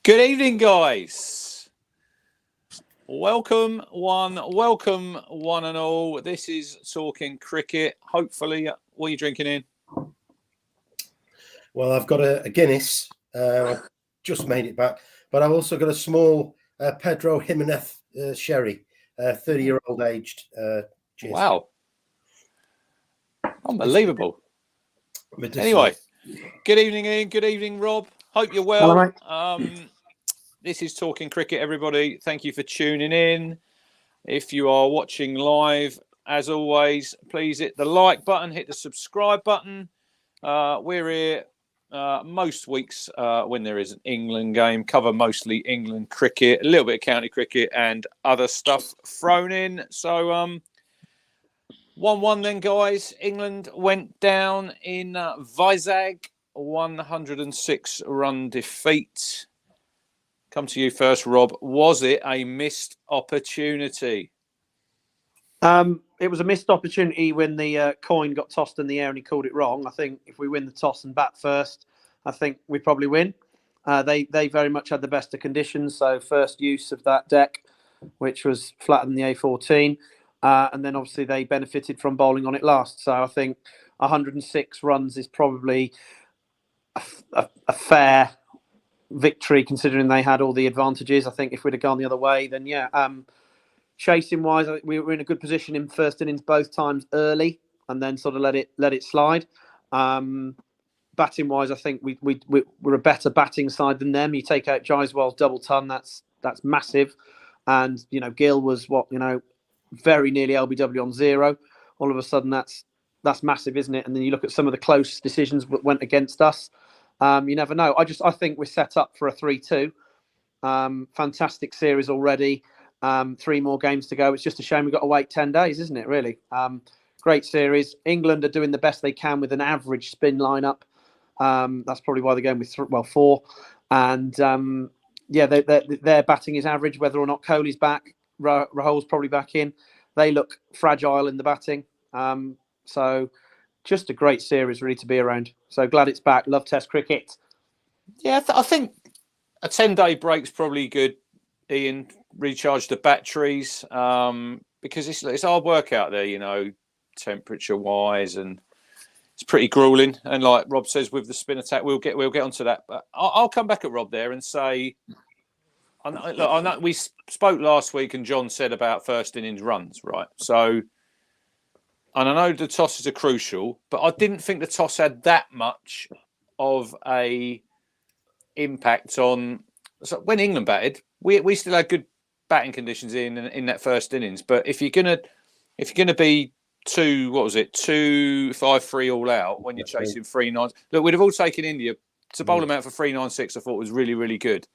Good evening, guys. Welcome one and all. This is Talking Cricket. Hopefully, what are you drinking in? Well, I've got a Guinness. I've just made it back, but I've also got a small Pedro Jimenez sherry, 30-year-old aged. Cheers. Wow. Unbelievable. Medicinal. Anyway, good evening, Ian. Good evening, Rob. Hope you're well. This is Talking Cricket, everybody. Thank you for tuning in. If you are watching live, as always, please hit the like button, hit the subscribe button. We're here most weeks when there is an England game, cover mostly England cricket, a little bit of county cricket and other stuff thrown in. So 1-1 then, guys. England went down in Vizag, 106-run defeat. Come to you first, Rob. Was it a missed opportunity? It was a missed opportunity when the coin got tossed in the air and he called it wrong. I think if we win the toss and bat first, I think we probably win. They very much had the best of conditions. So first use of that deck, which was flatter than the A14. And then obviously they benefited from bowling on it last. So I think 106 runs is probably a fair victory considering they had all the advantages. I think if we'd have gone the other way, then yeah. Chasing wise, we were in a good position in first innings both times early, and then sort of let it slide. Batting wise, I think we're a better batting side than them. You take out Jaiswal's double ton, that's massive, and Gill was very nearly LBW on 0. All of a sudden, that's massive, isn't it? And then you look at some of the close decisions that went against us. You never know. I think we're set up for a 3-2. Fantastic series already. 3 more games to go. It's just a shame we've got to wait 10 days, isn't it, really? Great series. England are doing the best they can with an average spin lineup. That's probably why they're going with 4. And their batting is average, whether or not Kohli's back. Rahul's probably back in. They look fragile in the batting. So just a great series really to be around. So glad it's back. Love Test cricket. Yeah, I think a 10-day break's probably good, Ian. Recharge the batteries because it's hard work out there, temperature wise, and it's pretty grueling. And like Rob says, with the spin attack, we'll get onto that. But I'll come back at Rob there and say, I know we spoke last week, and John said about first innings runs, right? So, and I know the tosses are crucial, but I didn't think the toss had that much of a impact on. So when England batted, we still had good batting conditions in that first innings. But if you're gonna be 2-5-3 all out when you're chasing 3-9, look, we'd have all taken India to bowl them out for 396. I thought was really, really good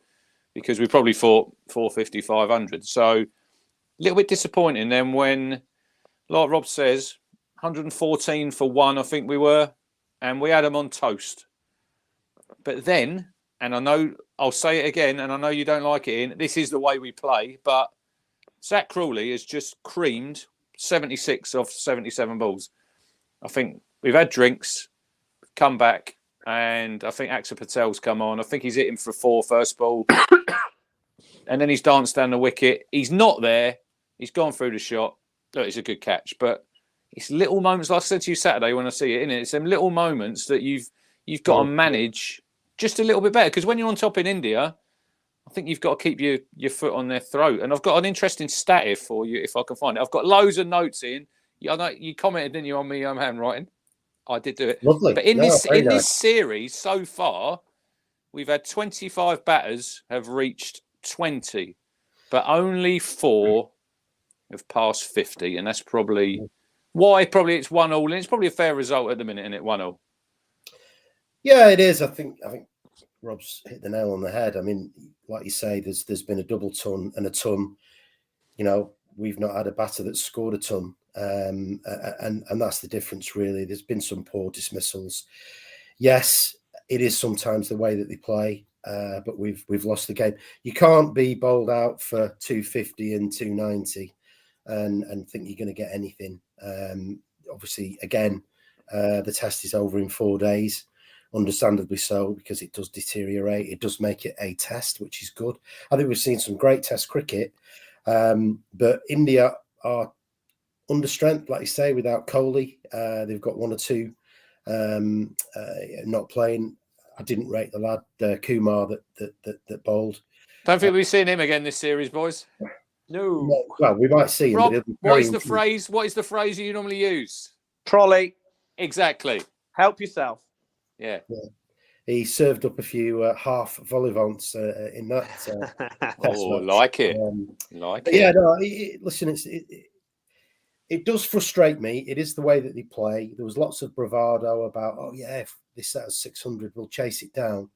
because we probably thought 450, 500. So a little bit disappointing then when, like Rob says, 114 for 1, I think we were, and we had them on toast. But then, and I know I'll say it again, and I know you don't like it, Ian, this is the way we play, but Zach Crawley has just creamed 76 off 77 balls. I think we've had drinks, come back, and I think Axar Patel's come on. I think he's hit him for 4 first ball. And then he's danced down the wicket. He's not there. He's gone through the shot. Look, it's a good catch, but it's little moments, like I said to you Saturday when I see it, innit? It's them little moments that you've got to manage just a little bit better, because when you're on top in India, I think you've got to keep your foot on their throat. And I've got an interesting stat here for you, if I can find it. I've got loads of notes in. I know you commented, didn't you, on me handwriting? I did do it. Lovely. But in this series so far, we've had 25 batters have reached 20, but only 4 have passed 50, and that's probably why it's 1-1, and it's probably a fair result at the minute, isn't it? 1-1. Yeah, it is. I think Rob's hit the nail on the head. I mean, like you say, there's been a double ton and a ton. We've not had a batter that's scored a ton, and that's the difference, really. There's been some poor dismissals. Yes, it is sometimes the way that they play, but we've lost the game. You can't be bowled out for 250 and 290 and think you're going to get anything. Obviously, again, the test is over in 4 days. understandably so, because it does deteriorate. It does make it a test, which is good. I think we've seen some great test cricket, but India are under strength, like you say, without Kohli. They've got one or two not playing. I didn't rate the lad Kumar that bowled. Don't think we'll be seeing him again this series, boys. No. Well, we might see him. Rob, but what is the phrase? What is the phrase you normally use? Trolley. Exactly. Help yourself. Yeah. He served up a few half volleyballants in that. Oh, like it. Like it. Yeah, no. Listen, it does frustrate me. It is the way that they play. There was lots of bravado about, oh yeah, if they set us 600, we'll chase it down.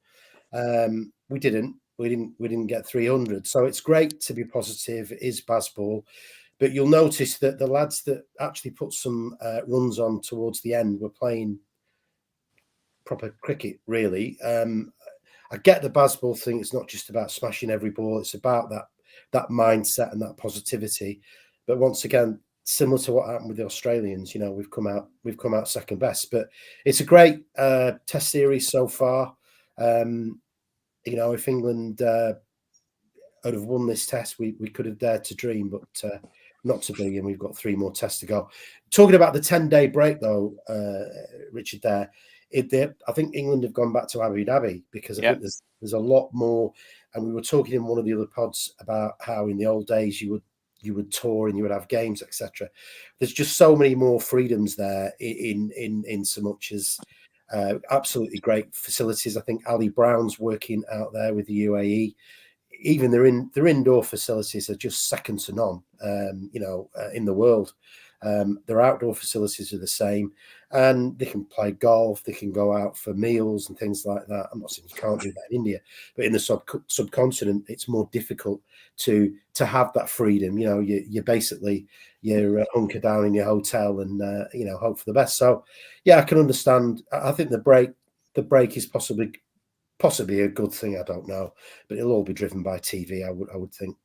We didn't. We didn't get 300. So it's great to be positive. It is baseball. But you'll notice that the lads that actually put some runs on towards the end were playing proper cricket, really. I get the baseball thing. It's not just about smashing every ball. It's about that mindset and that positivity. But once again, similar to what happened with the Australians, we've come out second best. But it's a great test series so far. If England had have won this test, we could have dared to dream, but not to be. And we've got 3 more tests to go. Talking about the 10-day break, though, Richard, I think England have gone back to Abu Dhabi because I think there's a lot more. And we were talking in one of the other pods about how in the old days you would tour and you would have games, etc. There's just so many more freedoms there in so much as absolutely great facilities. I think Ali Brown's working out there with the UAE. Even their indoor facilities are just second to none, in the world. Their outdoor facilities are the same, and they can play golf. They can go out for meals and things like that. I'm not saying you can't do that in India, but in the subcontinent, it's more difficult to have that freedom. You're basically hunker down in your hotel and hope for the best. So, yeah, I can understand. I think the break is possibly a good thing. I don't know, but it'll all be driven by TV. I would think.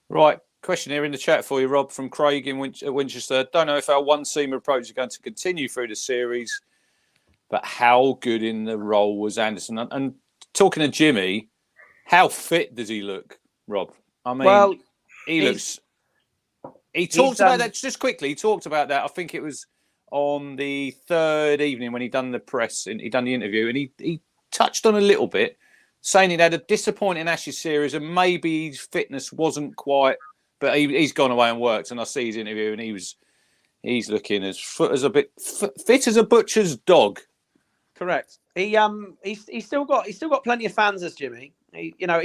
Right. Question here in the chat for you, Rob, from Craig in Winchester. Don't know if our one-seamer approach is going to continue through the series, but how good in the role was Anderson? And talking to Jimmy, how fit does he look, Rob? I mean, he looks. He talked about that just quickly. He talked about that. I think it was on the 3rd evening when he done the press and he done the interview, and he touched on a little bit, saying he'd had a disappointing Ashes series and maybe his fitness wasn't quite. But he's gone away and worked, and I see his interview, and he's looking as fit as a butcher's dog. Correct. He's still got plenty of fans as Jimmy. I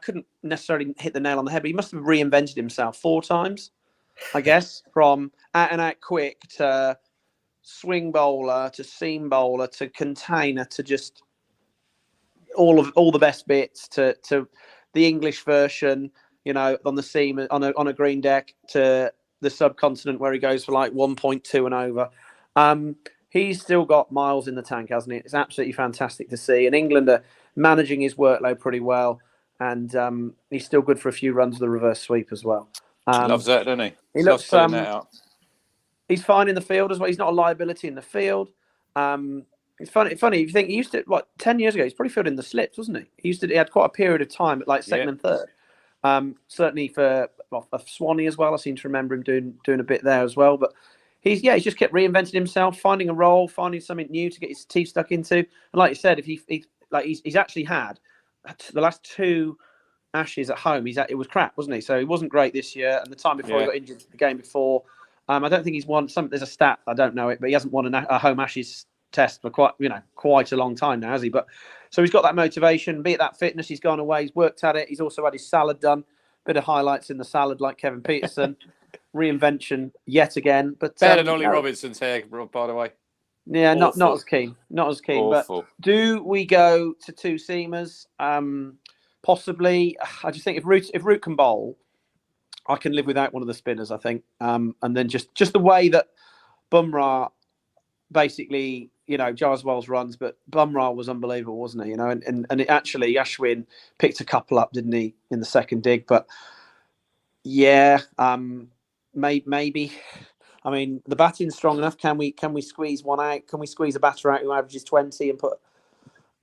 couldn't necessarily hit the nail on the head, but he must have reinvented himself 4 times, I guess, from out and out quick to swing bowler to seam bowler to container to just all the best bits to the English version, on the seam on a green deck to the subcontinent where he goes for like 1.2 and over. He's still got miles in the tank, hasn't he? It's absolutely fantastic to see. And England are managing his workload pretty well. And he's still good for a few runs of the reverse sweep as well. He loves that, doesn't he? He loves putting that out. He's fine in the field as well. He's not a liability in the field. It's funny if you think he used to 10 years ago. He's probably fielding the slips, wasn't he? He had quite a period of time at like second and third. Certainly for Swanee as well. I seem to remember him doing a bit there as well. But he's just kept reinventing himself, finding a role, finding something new to get his teeth stuck into. And like you said, if he's actually had the last 2 Ashes at home, it was crap, wasn't he? So he wasn't great this year, and the time before he got injured, the game before. I don't think he's won. There's a stat, I don't know it, but he hasn't won a home Ashes test for quite a long time now, has he? But so he's got that motivation, be it that fitness. He's gone away, he's worked at it. He's also had his salad done. Bit of highlights in the salad, like Kevin Peterson. Reinvention yet again, but better than Ollie Robinson's hair, by the way. Yeah, not as keen. Awful. But do we go to 2 seamers? Possibly. I just think if Root can bowl, I can live without one of the spinners, I think. And then just the way that Bumrah basically, Jaiswal's runs, but Bumrah was unbelievable, wasn't he? And it actually, Ashwin picked a couple up, didn't he, in the second dig? But yeah, maybe. I mean, the batting's strong enough. Can we squeeze one out? Can we squeeze a batter out who averages 20 and put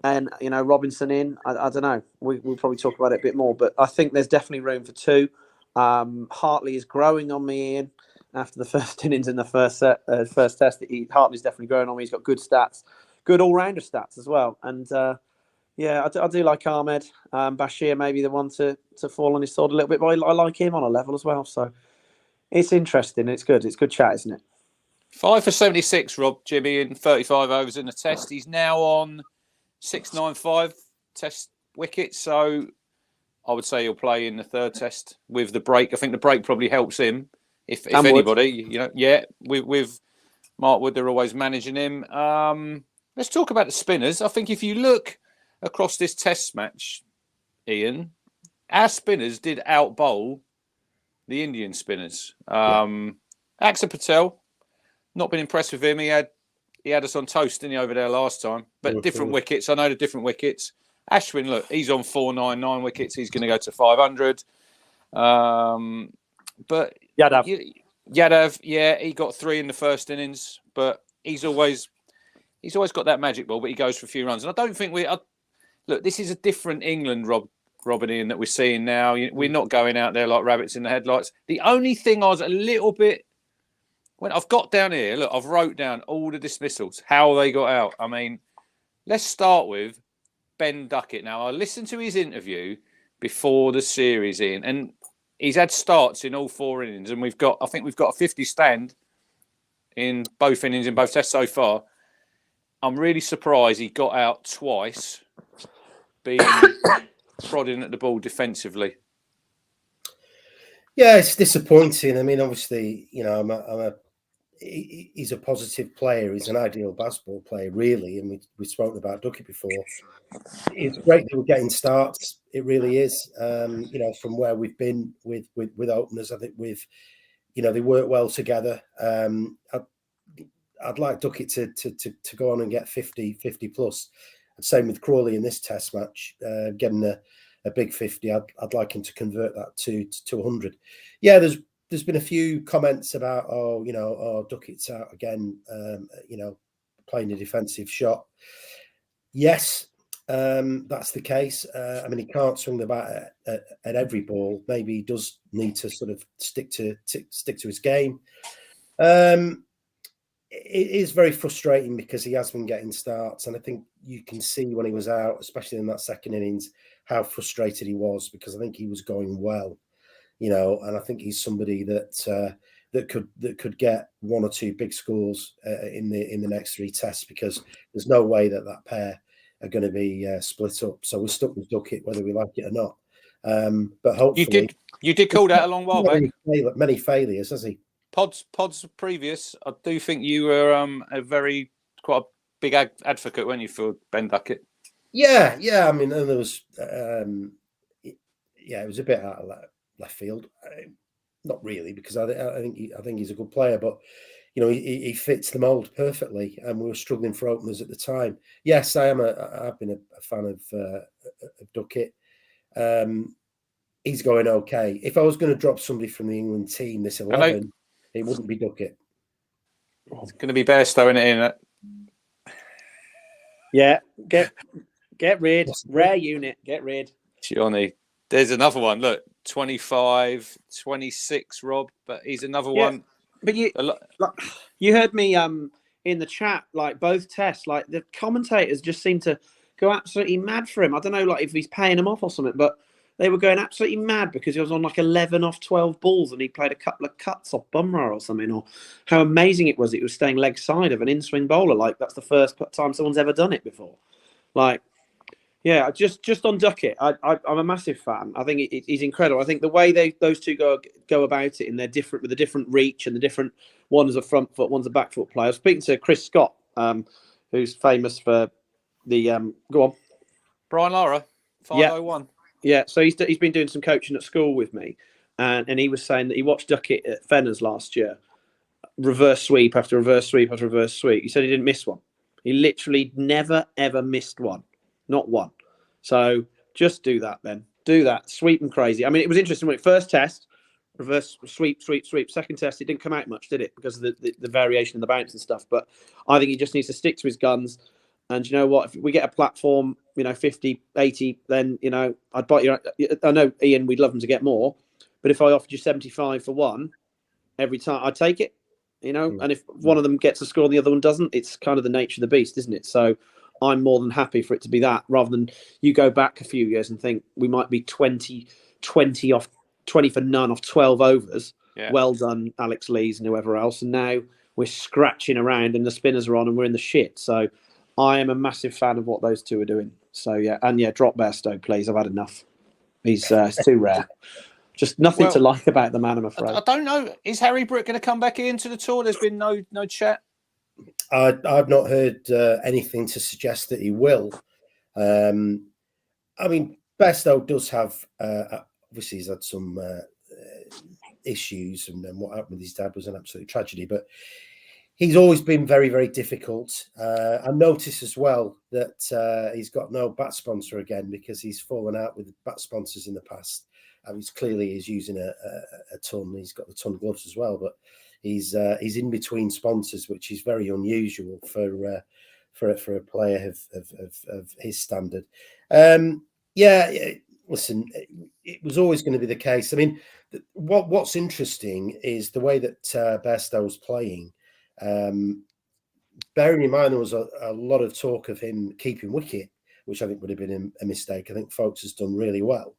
Robinson in? I don't know. We'll probably talk about it a bit more, but I think there's definitely room for two. Hartley is growing on me, Ian. After the first innings in the first test, Hartley's definitely growing on me. He's got good stats, good all-rounder stats as well. And I do like Ahmed. Bashir may be the one to fall on his sword a little bit, but I like him on a level as well. So it's interesting. It's good. It's good chat, isn't it? 5 for 76, Rob, Jimmy, in 35 overs in the test. He's now on 695 test wickets. So I would say he'll play in the third test with the break. I think the break probably helps him. If anybody, with Mark Wood, they're always managing him. Let's talk about the spinners. I think if you look across this test match, Ian, our spinners did out-bowl the Indian spinners. Axar Patel, not been impressed with him. He had us on toast, didn't he, over there last time? But different wickets. I know the different wickets. Ashwin, look, he's on 499 wickets. He's going to go to 500. But Yadav, he got 3 in the first innings, but he's always got that magic ball, but he goes for a few runs. And I don't think look, this is a different England, Rob and Ian, that we're seeing now. We're not going out there like rabbits in the headlights. The only thing I was a little bit, when I've got down here, look, I've wrote down all the dismissals, how they got out. I mean, let's start with Ben Duckett. Now, I listened to his interview before the series, Ian, and he's had starts in all 4 innings, and I think we've got a 50 stand in both innings, in both tests so far. I'm really surprised he got out twice, being prodding at the ball defensively. Yeah, it's disappointing. I mean, obviously, he's a positive player. He's an ideal basketball player, really. And we've spoken about Duckett before. It's great that we're getting starts. It really is. From where we've been with openers, I think they work well together. I'd like Duckett to go on and get 50 plus. Same with Crawley in this test match, getting a big 50. I'd like him to convert that to 100. Yeah, there's been a few comments about Duckett's out again, playing a defensive shot. Yes, that's the case. I mean, he can't swing the bat at every ball. Maybe he does need to sort of stick to his game. It is very frustrating because he has been getting starts, and I think you can see when he was out, especially in that second innings, how frustrated he was, because I think he was going well, and I think he's somebody that could get 1 or 2 big scores in the next 3 tests, because there's no way that pair are going to be split up. So we're stuck with Duckett whether we like it or not. But hopefully, you did call that a long while back. Many failures, has he? Pods previous, I do think you were quite a big advocate, weren't you, for Ben Duckett? Yeah. I mean, and there was, it was a bit out of left field. Not really, because I think he's a good player, but he fits the mould perfectly, and we were struggling for openers at the time. Yes, I've been a fan of Duckett. He's going okay. If I was going to drop somebody from the England team, this 11. It wouldn't be Duckett. It's going to be Bairstow in it. Yeah, get rid. Rare unit, get rid. Johnny, there's another one. Look, 25, 26, Rob, but he's another one. But you heard me in the chat, like both tests, like the commentators just seem to go absolutely mad for him. I don't know, like if he's paying him off or something, but they were going absolutely mad because he was on like 11 off 12 balls and he played a couple of cuts off Bumrah or something, or how amazing it was was staying leg side of an in-swing bowler. Like that's the first time someone's ever done it before. Like, yeah, just on Duckett, I'm a massive fan. I think he's incredible. I think the way those two go about it, and they're different with a different reach, and the different, one is a front foot, one's a back foot player. I was speaking to Chris Scott, who's famous for the go on, Brian Lara, 501. Yeah, so he's been doing some coaching at school with me, and he was saying that he watched Duckett at Fenners last year, reverse sweep after reverse sweep after reverse sweep. He said he didn't miss one. He literally never ever missed one, not one. So just do that then. Do that. Sweep them crazy. I mean, it was interesting when it first test, reverse sweep. Second test, it didn't come out much, did it? Because of the variation in the bounce and stuff. But I think he just needs to stick to his guns. And you know what? If we get a platform, 50, 80, then, I'd bite you. I know, Ian, we'd love him to get more. But if I offered you 75 for one every time, I'd take it, And if one of them gets a score and the other one doesn't, it's kind of the nature of the beast, isn't it? So I'm more than happy for it to be that, rather than you go back a few years and think we might be 20 for none off 12 overs. Yeah. Well done, Alex Lees and whoever else. And now we're scratching around and the spinners are on and we're in the shit. So I am a massive fan of what those two are doing. So yeah, and yeah, drop Bairstow, please. I've had enough. He's too rare. Just nothing to like about the man, I'm afraid. I don't know. Is Harry Brook going to come back into the tour? There's been no chat. I've not heard anything to suggest that he will. I mean, Bairstow does have obviously he's had some issues, and what happened with his dad was an absolute tragedy. But he's always been very, very difficult. I notice as well that he's got no bat sponsor again because he's fallen out with bat sponsors in the past. He's clearly using a ton. He's got the ton gloves as well, but he's in between sponsors, which is very unusual for a player of his standard. Listen, it was always going to be the case. I mean, what's interesting is the way that Bairstow was playing. Bearing in mind there was a lot of talk of him keeping wicket, which I think would have been a mistake. I think Folkes has done really well.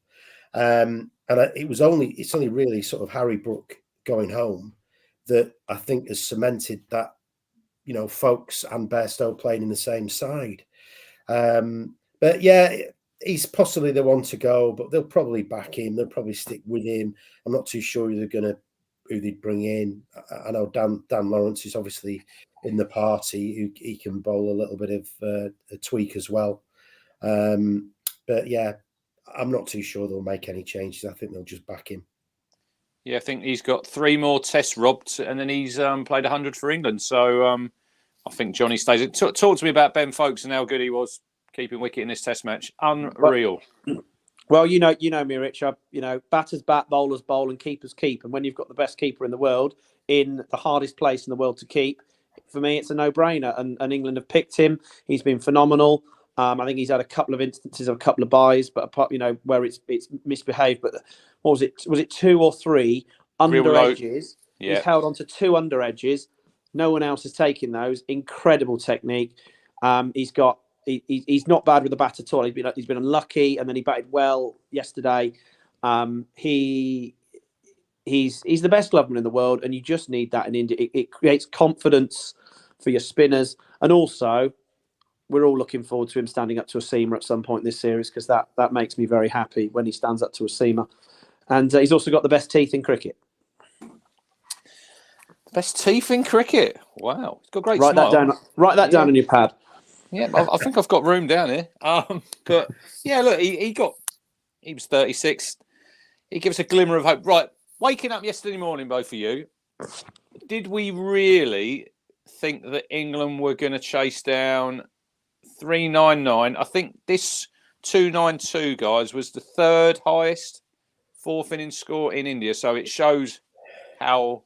It's only really sort of Harry Brook going home that I think has cemented that, Folkes and Bairstow playing in the same side. But yeah, he's possibly the one to go, but they'll probably back him. They'll probably stick with him. I'm not too sure who they'd bring in. I know Dan Lawrence is obviously in the party. He can bowl a little bit of a tweak as well. But yeah, I'm not too sure they'll make any changes. I think they'll just back him. Yeah, I think he's got 3 more tests robbed, and then he's played 100 for England. So I think Johnny stays. Talk to me about Ben Folkes and how good he was keeping wicket in this test match. Unreal. Well, you know me, Rich. Batters bat, bowlers bowl, and keepers keep. And when you've got the best keeper in the world in the hardest place in the world to keep, for me, it's a no-brainer. And England have picked him. He's been phenomenal. I think he's had a couple of instances of a couple of byes, but where it's misbehaved. But what was it? Was it 2 or 3 under edges? Yeah. He's held on to 2 under edges. No one else has taken those. Incredible technique. He's not bad with the bat at all. He's been unlucky, and then he batted well yesterday. He's the best gloveman in the world, and you just need that in India. It creates confidence for your spinners, and also we're all looking forward to him standing up to a seamer at some point in this series, because that makes me very happy when he stands up to a seamer. And he's also got the best teeth in cricket. Best teeth in cricket? Wow. He's got a great smile. Write that down on your pad. Yeah, I think I've got room down here. But yeah, look, he was 36. He gives a glimmer of hope. Right, waking up yesterday morning, both of you, did we really think that England were going to chase down 399? I think this 292, guys, was the 3rd highest 4th innings score in India. So it shows how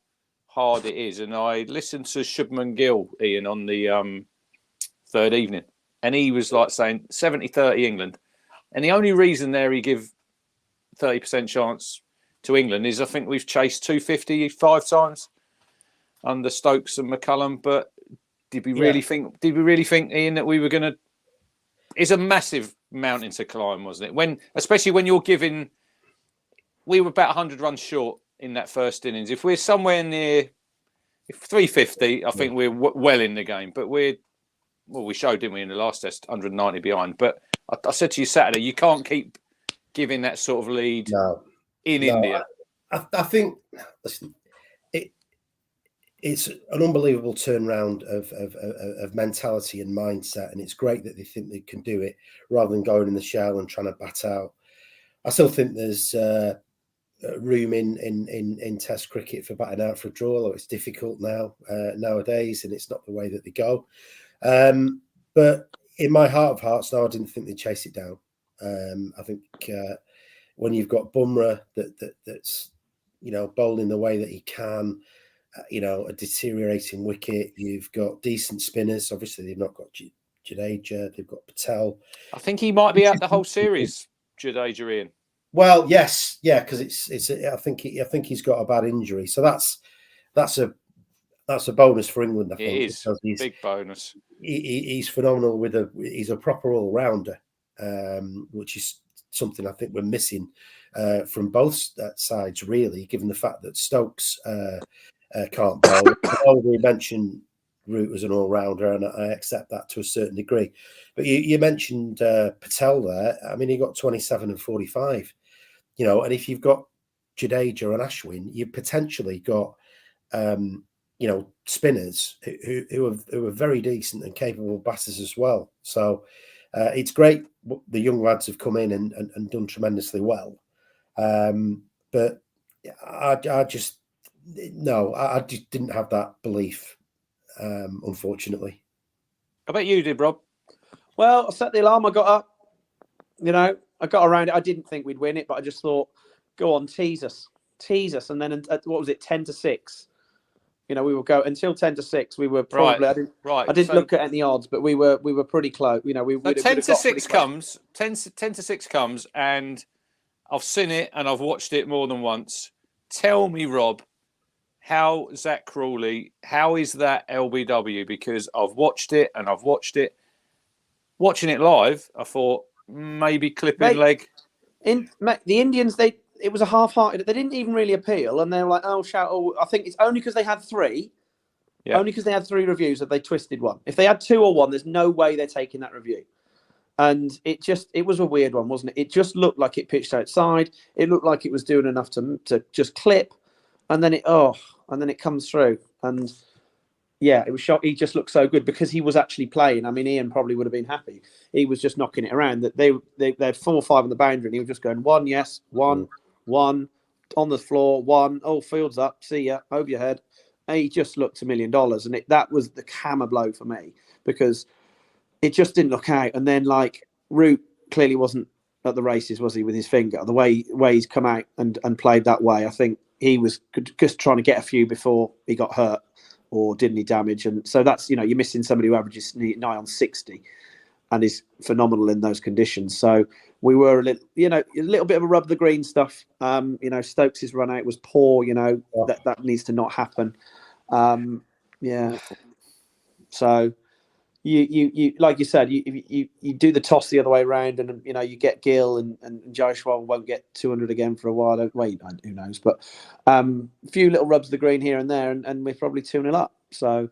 hard it is. And I listened to Shubman Gill, Ian, on the 3rd evening, and he was like saying 70-30 England. And the only reason there he give 30% chance to England is I think we've chased 250 5 times under Stokes and McCullum. But did we really think, Ian, that we were going to... It's a massive mountain to climb, wasn't it? Especially when you're giving... We were about 100 runs short in that first innings. If we're somewhere near 350, I think we're well in the game. But we showed, didn't we, in the last test, 190 behind. But I said to you Saturday, you can't keep giving that sort of lead in India. I think, listen, it's an unbelievable turnaround of mentality and mindset, and it's great that they think they can do it rather than going in the shell and trying to bat out. I still think there's room in Test cricket for batting out for a draw, although it's difficult nowadays, and it's not the way that they go. But in my heart of hearts, no, I didn't think they'd chase it down. I think when you've got Bumrah that's bowling the way that he can. A deteriorating wicket. You've got decent spinners. Obviously, they've not got Jadeja. They've got Patel. I think he might be out the whole series, Jadeja, Ian. Well, yes, yeah, because it's. I think he's got a bad injury, so that's a bonus for England. I think It is big bonus. He's phenomenal he's a proper all rounder, which is something I think we're missing from both sides, really, given the fact that Stokes can't bowl. We mentioned Root as an all rounder, and I accept that to a certain degree. But you mentioned Patel there. I mean, he got 27 and 45. And if you've got Jadeja and Ashwin, you've potentially got spinners who are very decent and capable batters as well. So it's great the young lads have come in and done tremendously well. But I just didn't have that belief, unfortunately. I bet you did, Rob. Well, I set the alarm. I got up. I got around it. I didn't think we'd win it, but I just thought, go on, tease us. And then what was it, 10-6? We will go until 10-6. We were probably. I didn't look at any odds, but we were pretty close. 10-6 comes. 10-6 comes, and I've seen it and I've watched it more than once. Tell me, Rob, how Zach Crawley? How is that LBW? Because I've watched it and I've watched it. Watching it live, I thought maybe clipping leg. The Indians, it was a half-hearted. They didn't even really appeal, and they were like, "Oh, shout!" Oh, I think it's only because they had three. Yeah. Only because they had 3 reviews that they twisted one. If they had 2 or 1, there's no way they're taking that review. And it was a weird one, wasn't it? It just looked like it pitched outside. It looked like it was doing enough to just clip, and then it comes through. And yeah, it was shocked. He just looked so good because he was actually playing. I mean, Ian probably would have been happy. He was just knocking it around. That they had 4 or 5 on the boundary, and he was just going 1, yes, 1, 1 on the floor, 1. Oh, field's up. See ya. Over your head. And he just looked $1 million, and that was the hammer blow for me because it just didn't look out. And then Root clearly wasn't at the races, was he, with his finger? The way he's come out and played that way, I think he was just trying to get a few before he got hurt or did any damage. And so that's, you're missing somebody who averages nigh on 60 and is phenomenal in those conditions. So we were a little bit of a rub the green stuff. Stokes' run out was poor, that needs to not happen. Yeah. So you like you said, you do the toss the other way around, and you get Gill and Joshua won't get 200 again for a while. Wait, who knows? But a few little rubs of the green here and there, and we're probably 2-0 up. So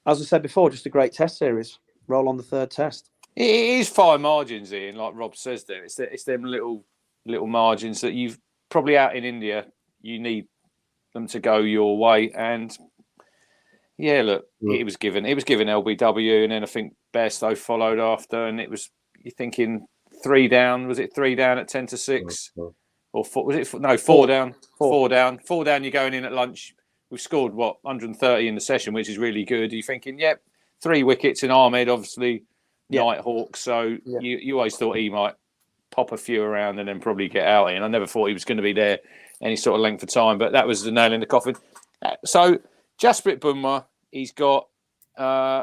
as I said before, just a great test series. Roll on the 3rd test. It is fine margins, Ian, like Rob says there. It's them little margins that you've probably out in India. You need them to go your way, and yeah, look, it was given LBW, and then I think Bairstow followed after, and it was, you're thinking 3 down. Was it 3 down at 10-6, or 4? Was it no 4 down? 4 down. 4 down. You're going in at lunch. We've scored 130 in the session, which is really good. You're thinking, 3 wickets in Ahmed, obviously Nighthawk. So you always thought he might pop a few around and then probably get out. And I never thought he was going to be there any sort of length of time, but that was the nail in the coffin. So Jasprit Bumrah, he's got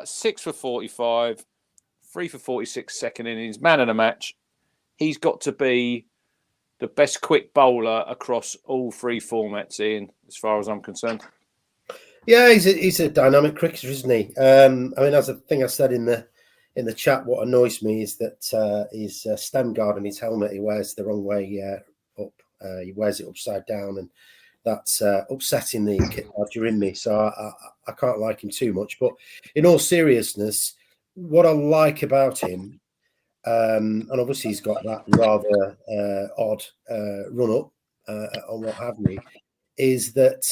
6 for 45, 3 for 46 second innings, man of the match. He's got to be the best quick bowler across all 3 formats, Ian, as far as I'm concerned. Yeah, he's a dynamic cricketer, isn't he? I mean, as I think I said in the chat, what annoys me is that his stem guard and his helmet he wears the wrong way up. He wears it upside down, and that's upsetting the kit badger in me. So I can't like him too much. But in all seriousness, what I like about him, and obviously he's got that rather odd run up on what have you, is that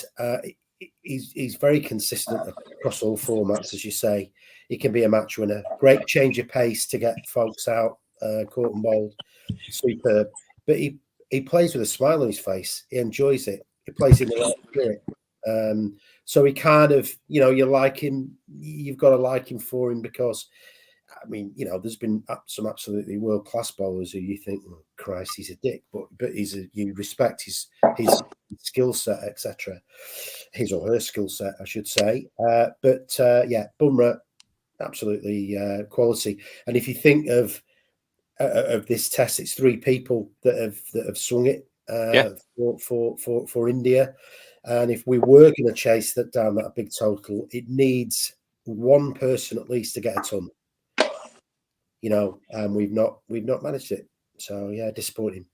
he's very consistent across all formats, as you say. He can be a match winner. Great change of pace to get folks out, caught and bowled. Superb. But he plays with a smile on his face. He enjoys it. He plays in the right spirit. So he kind of, you like him. You've got to like him for him because I mean, there's been some absolutely world-class bowlers who you think, oh, Christ, he's a dick, but you respect his skill set, etc. His or her skill set, I should say. But Bumrah, absolutely quality. And if you think of this test, it's 3 people that have swung it for India. And if we were going to chase that down that big total, it needs one person at least to get a ton. And we've not managed it. So yeah, disappointing.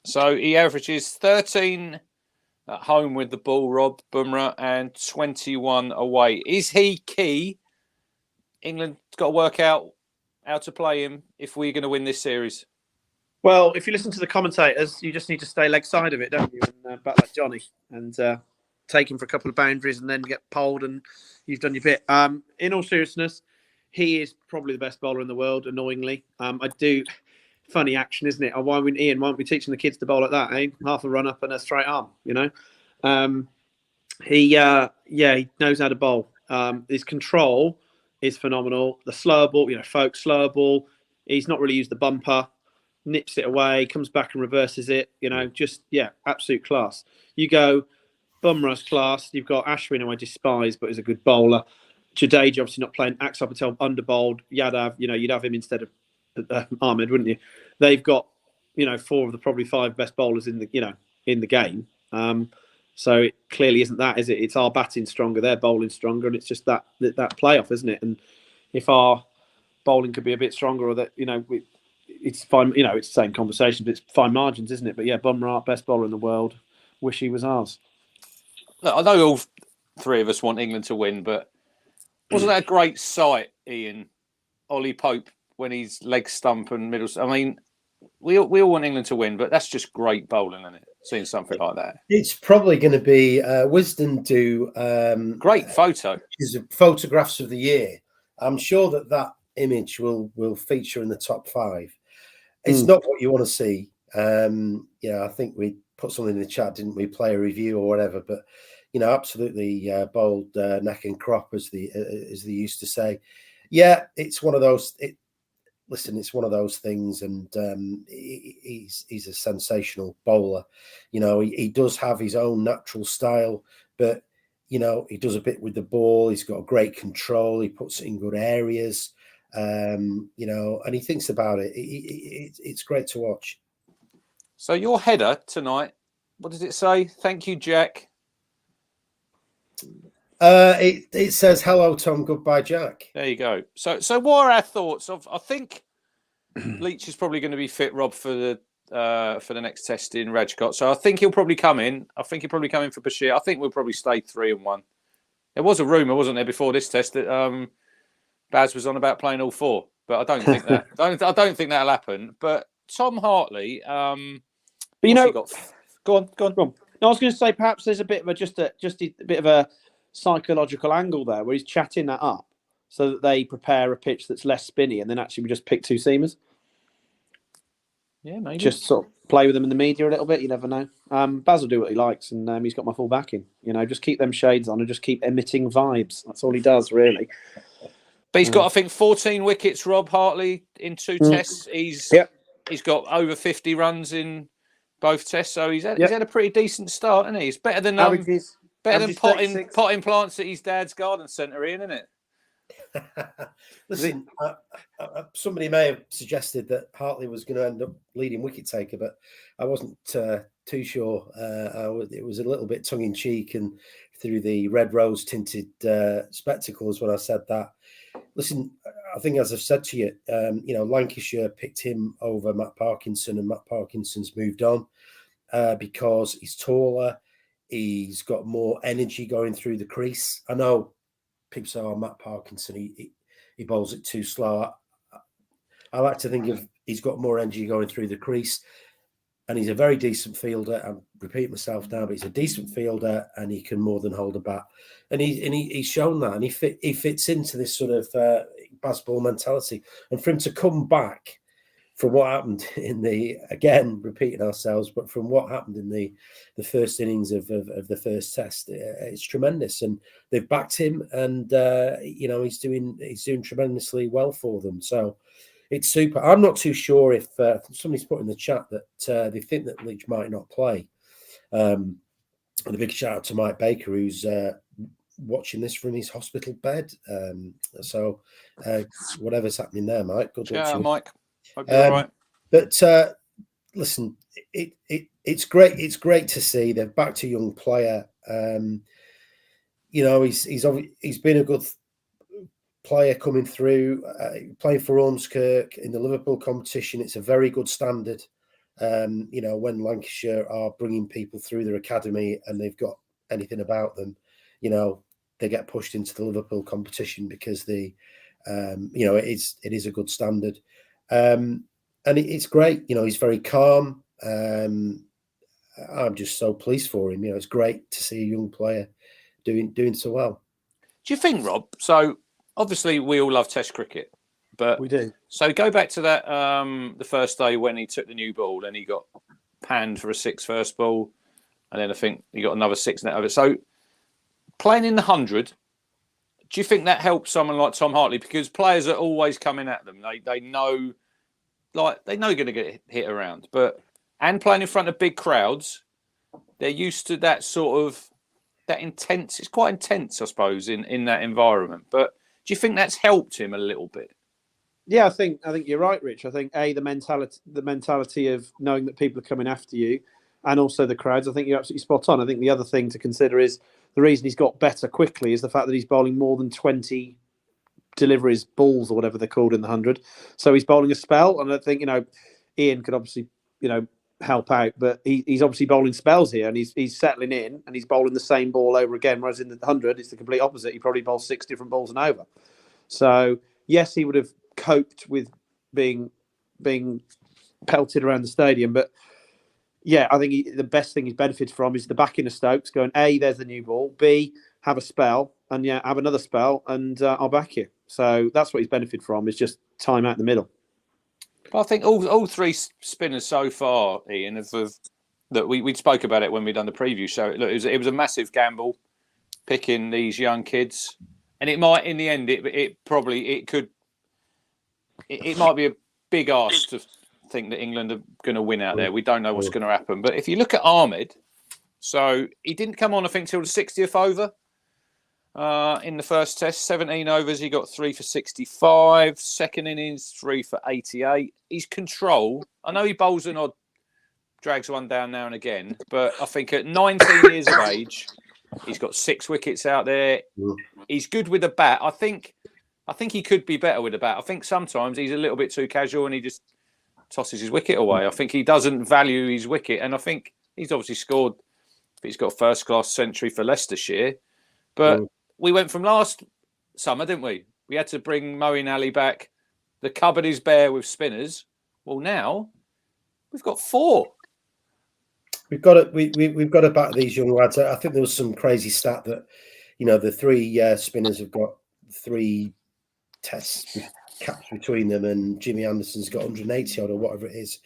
So he averages 13 at home with the ball, Rob Bumrah, and 21 away. Is he key? England's got to work out how to play him if we're going to win this series. Well, if you listen to the commentators, you just need to stay leg side of it, don't you? And bat like Johnny and take him for a couple of boundaries and then get poled and you've done your bit. In all seriousness, he is probably the best bowler in the world, annoyingly. I do. Funny action, isn't it? Oh, why aren't we teaching the kids to bowl like that, eh? Half a run up and a straight arm, He knows how to bowl. His control is phenomenal. The slower ball, slower ball. He's not really used the bumper. Nips it away, comes back and reverses it. Absolute class. You go, Bumrah's class. You've got Ashwin, who I despise, but is a good bowler. Jadeja obviously not playing. Axar Patel underbowled. Yadav, you'd have him instead of Ahmed, wouldn't you? They've got 4 of the probably 5 best bowlers in the game. So it clearly isn't that, is it? It's our batting stronger, their bowling stronger, and it's just that playoff, isn't it? And if our bowling could be a bit stronger, or that it's fine. It's the same conversation, but it's fine margins, isn't it? But yeah, Bumrah, best bowler in the world. Wish he was ours. Look, I know all 3 of us want England to win, but wasn't that a great sight, Ian? Ollie Pope when he's leg stump and middle. I mean, we all want England to win, but that's just great bowling, isn't it? Seeing something like that. It's probably going to be Wisden do great photo. Photographs of the year. I'm sure that image will feature in the top 5. It's not what you want to see. I think we put something in the chat, didn't we? Play a review or whatever, but absolutely bowled neck and crop, as they used to say. Yeah, it's one of those. It's one of those things, and he's a sensational bowler. He does have his own natural style, but he does a bit with the ball. He's got great control. He puts it in good areas, and he thinks about it. It's great to watch. So your header tonight, what does it say? Thank you, Jack. It says hello, Tom. Goodbye, Jack. There you go. So what are our thoughts? I think Leach is probably going to be fit, Rob, for the next test in Rajkot. So I think he'll probably come in. I think he'll probably come in for Bashir. I think we'll probably stay 3-1. There was a rumour, wasn't there, before this test that Baz was on about playing all 4, but I don't think that. I don't think that'll happen. But Tom Hartley, but go on. No, I was going to say perhaps there's a bit of a bit of a psychological angle there where he's chatting that up so that they prepare a pitch that's less spinny, and then actually we just pick 2 seamers. Yeah, maybe. Just sort of play with them in the media a little bit. You never know. Baz will do what he likes, and he's got my full backing. Just keep them shades on and just keep emitting vibes. That's all he does, really. But he's got, I think, 14 wickets, Rob Hartley, in 2 tests. He's got over 50 runs in both tests, so he's had a pretty decent start, hasn't he? It's better than potting plants at his dad's garden centre, Ian, isn't it? Listen, somebody may have suggested that Hartley was going to end up leading wicket taker, but I wasn't too sure. It was a little bit tongue in cheek and through the red rose tinted spectacles when I said that. Listen, I think, as I've said to you, Lancashire picked him over Matt Parkinson, and Matt Parkinson's moved on because he's taller. He's got more energy going through the crease. I know people say, "Oh, Matt Parkinson, he bowls it too slow." I like to think of he's got more energy going through the crease, and he's a very decent fielder. I'm repeating myself now, but he's a decent fielder, and he can more than hold a bat. And he's shown that, and he fits into this sort of baseball mentality. And for him to come back from what happened in the, again, repeating ourselves, but from what happened in the first innings of the first test, it's tremendous. And they've backed him, and he's doing tremendously well for them. So it's super. I'm not too sure if somebody's put in the chat that they think that Leach might not play. And a big shout out to Mike Baker, who's watching this from his hospital bed. So whatever's happening there, Mike, good luck to you. Mike. Hope you're all right. But listen, it's great. It's great to see they're back to young player. He's been a good player coming through, playing for Ormskirk in the Liverpool competition. It's a very good standard. When Lancashire are bringing people through their academy and they've got anything about them, they get pushed into the Liverpool competition because it is a good standard. And it's great. He's very calm. I'm just so pleased for him. It's great to see a young player doing so well. Do you think, Rob? So obviously we all love Test cricket, but we do. So go back to that the first day when he took the new ball and he got panned for a 6 first ball, and then I think he got another 6 net of it. So playing in the 100, do you think that helps someone like Tom Hartley? Because players are always coming at them. They know, they're going to get hit around. And playing in front of big crowds, they're used to that sort of, that intense. It's quite intense, I suppose, in that environment. But do you think that's helped him a little bit? Yeah, I think you're right, Rich. I think the mentality of knowing that people are coming after you, and also the crowds. I think you're absolutely spot on. I think the other thing to consider is the reason he's got better quickly is the fact that he's bowling more than 20 deliveries, balls, or whatever they're called in the 100. So he's bowling a spell, and I think Ian could obviously help out, but he's obviously bowling spells here, and he's settling in, and he's bowling the same ball over again. Whereas in the 100, it's the complete opposite. He probably bowls 6 different balls and over. So yes, he would have coped with being pelted around the stadium, but yeah, I think the best thing he's benefited from is the backing of Stokes going, A, there's the new ball, B, have a spell, and have another spell, and I'll back you. So that's what he's benefited from, is just time out in the middle. I think all 3 spinners so far, Ian, that we spoke about it when we done the preview show. Look, it was a massive gamble picking these young kids, and it might, in the end, it might be a big ask to think that England are going to win out there. We don't know what's going to happen. But if you look at Ahmed, so he didn't come on, I think, till the 60th over in the first test. 17 overs, he got 3 for 65. Second innings, 3 for 88. His control, I know he bowls an odd, drags one down now and again, but I think at 19 years of age, he's got 6 wickets out there. He's good with the bat. I think he could be better with the bat. I think sometimes he's a little bit too casual and he just tosses his wicket away. I think he doesn't value his wicket, and I think he's obviously scored. He's got a first-class century for Leicestershire, but we went from last summer, didn't we? We had to bring Moeen Ali back. The cupboard is bare with spinners. Well, now we've got 4. We've got to back these young lads. I think there was some crazy stat that the 3 spinners have got 3 tests caps between them, and Jimmy Anderson's got 180 odd or whatever it is.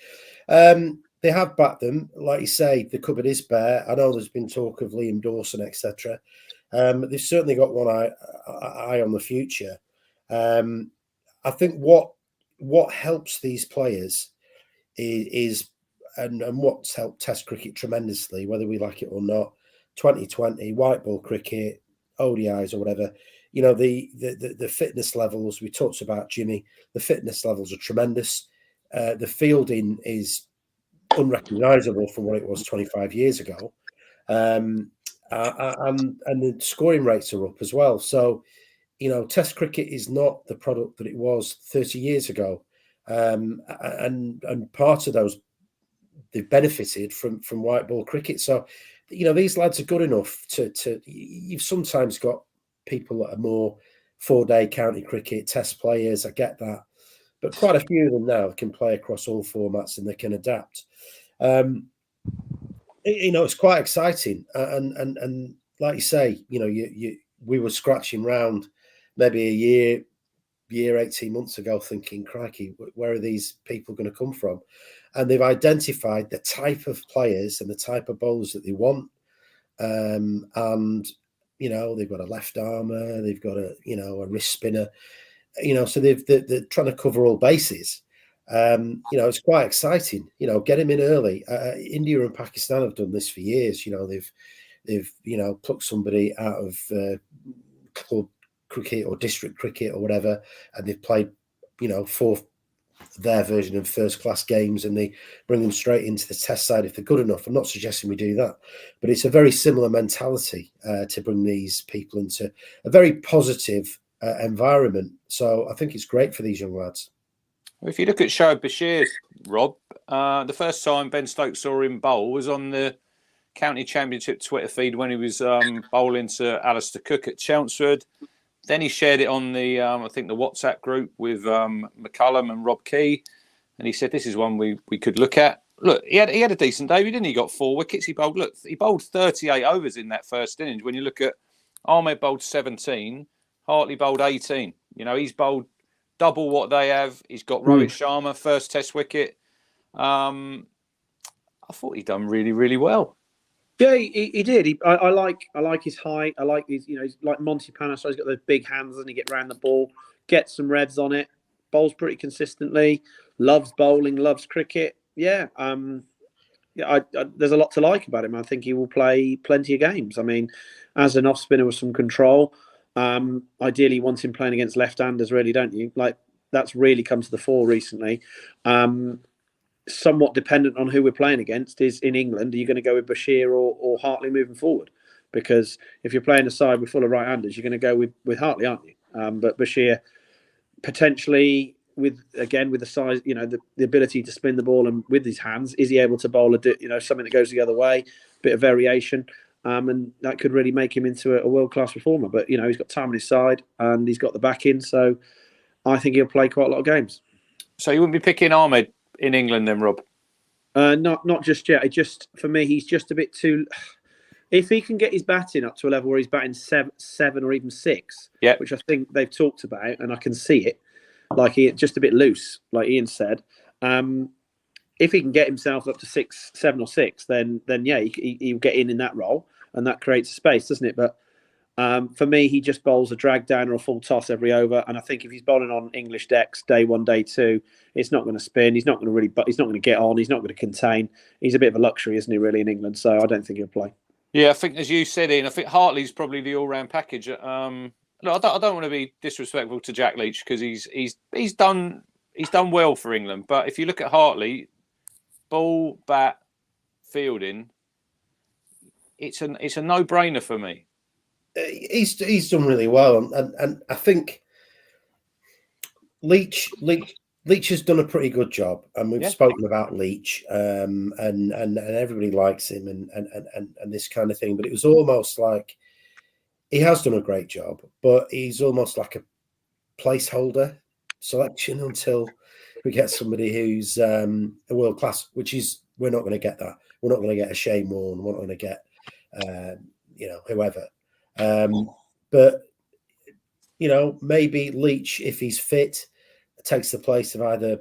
They have backed them, like you say. The cupboard is bare. I know there's been talk of Liam Dawson, etc. They've certainly got one eye on the future. I think what helps these players is and what's helped Test cricket tremendously, whether we like it or not. 2020 white ball cricket, ODIs or whatever. The fitness levels, we talked about Jimmy, the fitness levels are tremendous. The fielding is unrecognisable from what it was 25 years ago. And the scoring rates are up as well. So, Test cricket is not the product that it was 30 years ago. And part of those, they've benefited from white ball cricket. So, these lads are good enough to you've sometimes got people that are more 4-day county cricket test players. I get that, but quite a few of them now can play across all formats and they can adapt. It's quite exciting, and like you say, we were scratching round maybe a year year, 18 months ago, thinking, crikey, where are these people going to come from? And they've identified the type of players and the type of bowlers that they want. And, you know, they've got a left armer, they've got a wrist spinner, you know, so they're trying to cover all bases. You know, it's quite exciting, you know, get him in early. India and Pakistan have done this for years. You know, they've you know, plucked somebody out of club cricket or district cricket or whatever, and they've played, you know, their version of first class games, and they bring them straight into the test side if they're good enough. I'm not suggesting we do that, but it's a very similar mentality to bring these people into a very positive environment. So I think it's great for these young lads. If you look at Shoaib Bashir, Rob, the first time Ben Stokes saw him bowl was on the County Championship Twitter feed when he was bowling to Alistair Cook at Chelmsford. Then he shared it on the, I think, the WhatsApp group with McCullum and Rob Key. And he said, this is one we could look at. Look, he had a decent day, didn't he? He got 4 wickets. He bowled 38 overs in that first innings. When you look at Ahmed bowled 17, Hartley bowled 18. You know, he's bowled double what they have. He's got Rohit Sharma, first test wicket. I thought he'd done really, really well. Yeah, he did. I like his height. I like his, you know, he's like Monty Python. So he's got those big hands, and he get round the ball, gets some revs on it, bowls pretty consistently, loves bowling, loves cricket. Yeah, there's a lot to like about him. I think he will play plenty of games. I mean, as an off spinner with some control, ideally you want him playing against left-handers, really, don't you? Like, that's really come to the fore recently. Somewhat dependent on who we're playing against is in England. Are you going to go with Bashir or Hartley moving forward? Because if you're playing a side with full of right-handers, you're going to go with Hartley, aren't you? But Bashir potentially with the size, you know, the ability to spin the ball and with his hands, is he able to bowl something that goes the other way, bit of variation, and that could really make him into a world-class performer. But you know, he's got time on his side and he's got the backing, so I think he'll play quite a lot of games. So you wouldn't be picking Ahmed in England then, Rob? Not just yet. For me, he's just a bit too. If he can get his batting up to a level where he's batting seven or even 6, which I think they've talked about, and I can see it, like he just a bit loose, like Ian said. If he can get himself up to 6, 7 or 6, then yeah, he'll get in that role, and that creates a space, doesn't it? But for me, he just bowls a drag down or a full toss every over, and I think if he's bowling on English decks day 1, day 2, it's not going to spin. He's not going to he's not going to get on. He's not going to contain. He's a bit of a luxury, isn't he? Really, in England, so I don't think he'll play. Yeah, I think as you said, Ian, I think Hartley's probably the all-round package. No, I don't want to be disrespectful to Jack Leach because he's done well for England. But if you look at Hartley, ball, bat, fielding, it's a no-brainer for me. He's done really well, and I think Leach has done a pretty good job, and we've spoken about Leach, and everybody likes him, and this kind of thing. But it was almost like he has done a great job, but he's almost like a placeholder selection until we get somebody who's a world class. Which is, we're not going to get that. We're not going to get a Shane Warne. We're not going to get whoever. But you know, maybe Leach, if he's fit, takes the place of either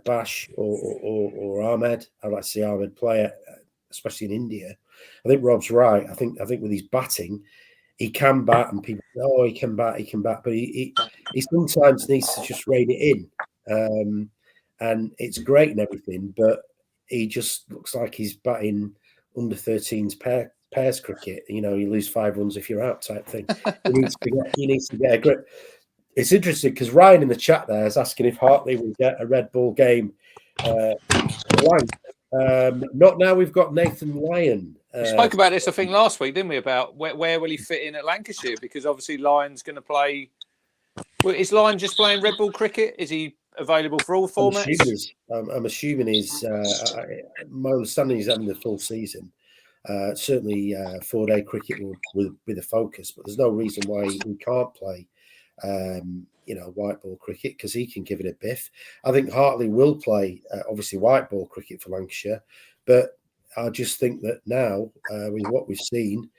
Bash or Ahmed. I'd like to see Ahmed play, especially in India. I think Rob's right. I think with his batting, he can bat, and people say, he can bat, but he sometimes needs to just rein it in. And it's great and everything, but he just looks like he's batting under 13s pairs cricket. You know, you lose 5 runs if you're out type thing. He needs to get a grip. It's interesting because Ryan in the chat there is asking if Hartley will get a red ball game. Not now. We've got Nathan Lyon. We spoke about this, I think, last week, didn't we? About where will he fit in at Lancashire? Because obviously Lyon's going to play. Well, is Lyon just playing red ball cricket? Is he available for all formats? I'm assuming he's. My understanding is having the full season. Certainly, 4-day cricket with a focus, but there's no reason why he can't play. White ball cricket, because he can give it a biff. I think Hartley will play, obviously, white ball cricket for Lancashire, but I just think that now, with what we've seen,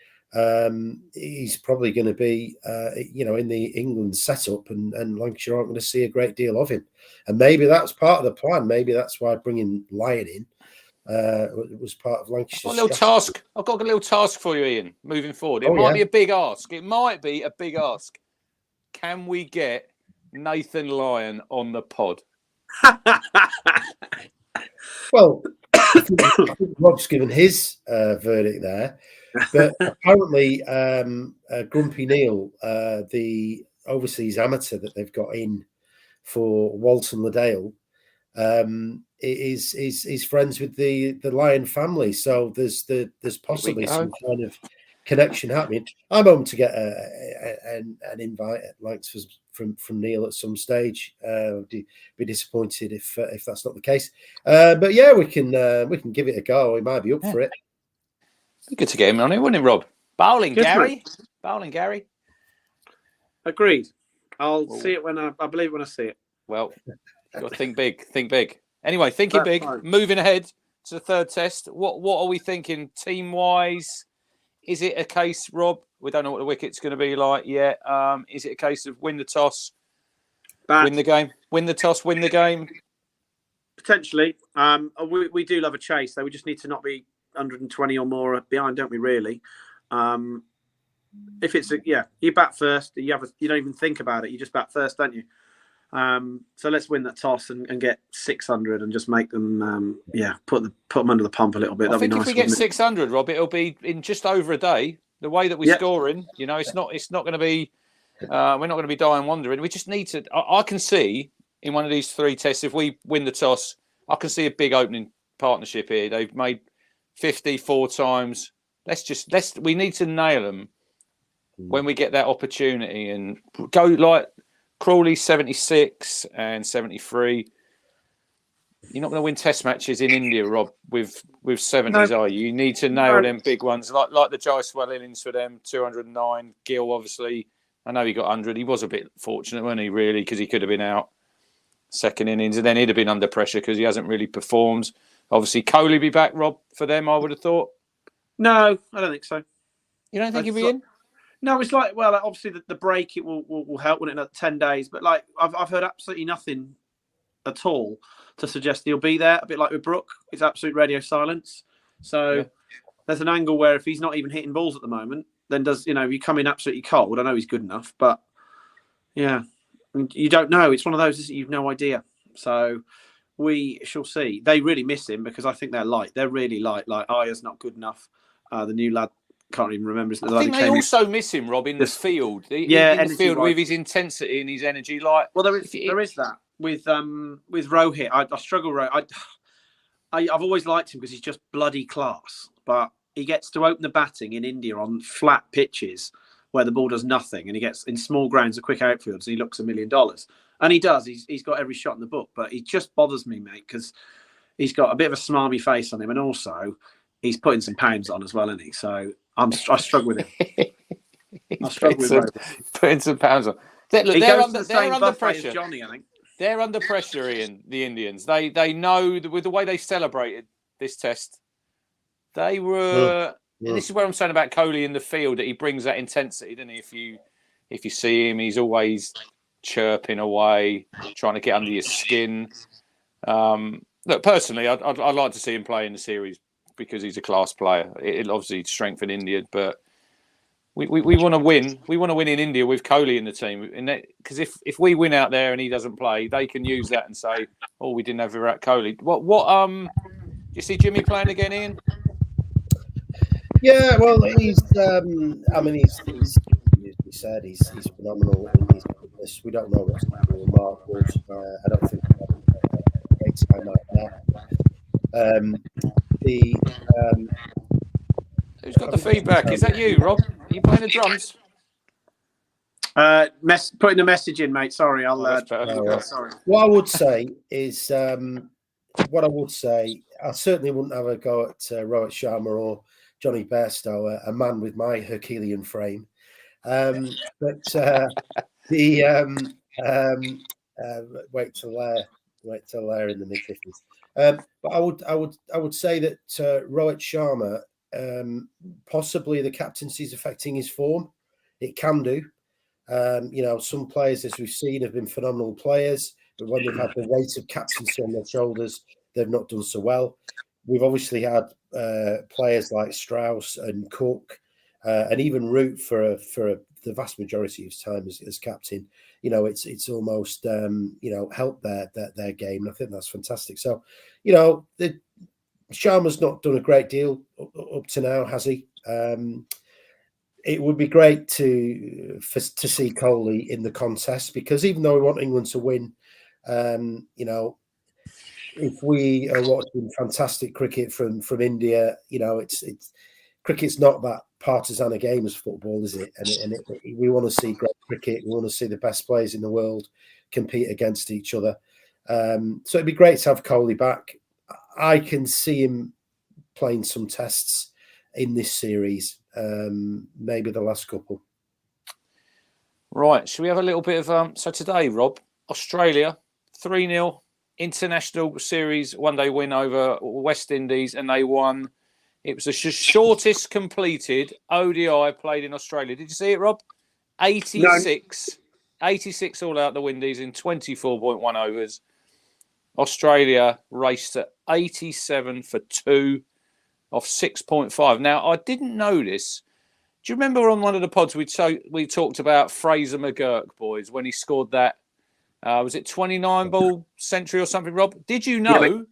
he's probably going to be, in the England setup, and Lancashire aren't going to see a great deal of him. And maybe that's part of the plan. Maybe that's why bringing Lyon in was part of Lancashire's strategy. I've got a little task for you, Ian, moving forward. It Oh, might yeah. be a big ask. It might be a big ask. Can we get Nathan Lyon on the pod? Well, I think Rob's given his verdict there, but apparently Grumpy Neil, the overseas amateur that they've got in for Walton Liddale, is friends with the Lyon family. So there's possibly some kind of connection happening. I'm hoping to get an invite at Lancs from Neil at some stage. Be disappointed if that's not the case. But yeah, we can give it a go. We might be up for it. Be good to get him on it, wouldn't it, Rob? Bowling, Good, Gary. Bowling, Gary. Agreed. I'll see it when I believe it when I see it. Well, you've got to think big. Think big. Anyway, thinking That's big. fine. Moving ahead to the third test. What are we thinking team wise? Is it a case, Rob? We don't know what the wicket's going to be like yet. Is it a case of win the toss, win the game? Win the toss, win the game? Potentially. We do love a chase, though. We just need to not be 120 or more behind, don't we, really? If it's you bat first, you don't even think about it. You just bat first, don't you? So let's win that toss and get 600 and just make them, put them under the pump a little bit. I think if we get 600, Rob, it'll be in just over a day. The way that we're scoring, it's not going to be. We're not going to be dying wondering. We just need to. I can see in one of these three tests, if we win the toss, I can see a big opening partnership here. They've made 50 4 times. We need to nail them when we get that opportunity and go like Crawley 76 and 73. You're not going to win test matches in India, Rob, with 70s, are you? You need to nail them big ones, like the Jaiswal innings for them, 209. Gill, obviously, I know he got 100. He was a bit fortunate, wasn't he, really, because he could have been out second innings, and then he'd have been under pressure because he hasn't really performed. Obviously, Kohli be back, Rob, for them, I would have thought. No, I don't think so. You don't think he'll be in? No, it's like, well, obviously the break, it will help when it's 10 days, but like I've heard absolutely nothing at all to suggest he'll be there. A bit like with Brook, it's absolute radio silence. So there's an angle where if he's not even hitting balls at the moment, then you come in absolutely cold. I know he's good enough, but yeah, you don't know. It's one of those, you've no idea. So we shall see. They really miss him because I think they're light. They're really light. Like Aya's not good enough. The new lad, can't even remember. I think they also miss him, Rob, in the field. In the field with his intensity and his energy. Like, well, there is that with Rohit. I struggle. I've always liked him because he's just bloody class. But he gets to open the batting in India on flat pitches where the ball does nothing, and he gets in small grounds of quick outfields, and he looks $1 million. And he does. He's got every shot in the book, but he just bothers me, mate, because he's got a bit of a smarmy face on him, and also he's putting some pounds on as well, isn't he? So I struggle with him. I struggle with him. Putting some pounds on. They're under pressure. Johnny, I think. They're under pressure, Ian, the Indians. They know with the way they celebrated this test, they were. And this is where I'm saying about Kohli in the field, that he brings that intensity, doesn't he? If you see him, he's always chirping away, trying to get under your skin. Look, personally, I'd like to see him play in the series because he's a class player. It'll obviously strengthen India, but we want to win. We want to win in India with Kohli in the team, because if we win out there and he doesn't play, they can use that and say, "Oh, we didn't have Virat Kohli." Do you see Jimmy playing again, Ian? Yeah, well, he's. He's said he's phenomenal in his fitness. We don't know what's going to be with Mark Wood. I don't think a great time out there. Who's got the feedback? Is that you, Rob? Are you playing the drums? Putting a message in, mate. Sorry, sorry. What I would say is, I certainly wouldn't have a go at Rohit Sharma or Johnny Bairstow, a man with my Herculean frame. Wait till they're in the mid-50s. But I would say that Rohit Sharma possibly the captaincy is affecting his form. It can do. Some players, as we've seen, have been phenomenal players, but when they've had the weight of captaincy on their shoulders, they've not done so well. We've obviously had players like Strauss and Cook, and even Root for the vast majority of his time as captain. It's almost helped their game, and I think that's fantastic. So, Sharma's not done a great deal up to now, has he? It would be great to see Kohli in the contest, because even though we want England to win, if we are watching fantastic cricket from India, it's cricket's not that partisan a game as football, is it? And we want to see great cricket. We want to see the best players in the world compete against each other. So it'd be great to have Kohli back. I can see him playing some tests in this series, maybe the last couple. Right. Should we have a little bit of so today, Rob, Australia 3-0 international series one-day win over West Indies, and they won. It was the shortest completed ODI played in Australia. Did you see it, Rob? 86 all out the Windies in 24.1 overs. Australia raced at 87 for 2 off 6.5. Now, I didn't know this. Do you remember on one of the pods we talked about Fraser McGurk, boys, when he scored that, was it 29 ball century or something, Rob? Did you know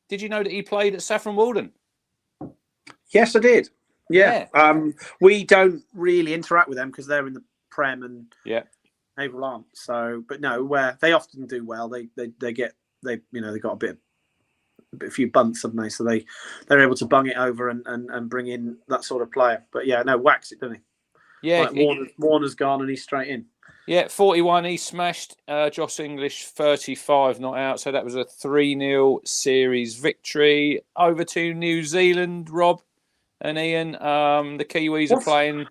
that he played at Saffron Walden? Yes, I did. Yeah. We don't really interact with them because they're in the Prem and Naval aren't. So, but no, where they often do well. They got a few bunts, haven't they? So they're able to bung it over and bring in that sort of player. But yeah, no, whacks it, doesn't he? Yeah, Warner's gone and he's straight in. Yeah, 41. He smashed Josh English, 35 not out. So that was a 3-0 series victory. Over to New Zealand, Rob and Ian. The Kiwis are playing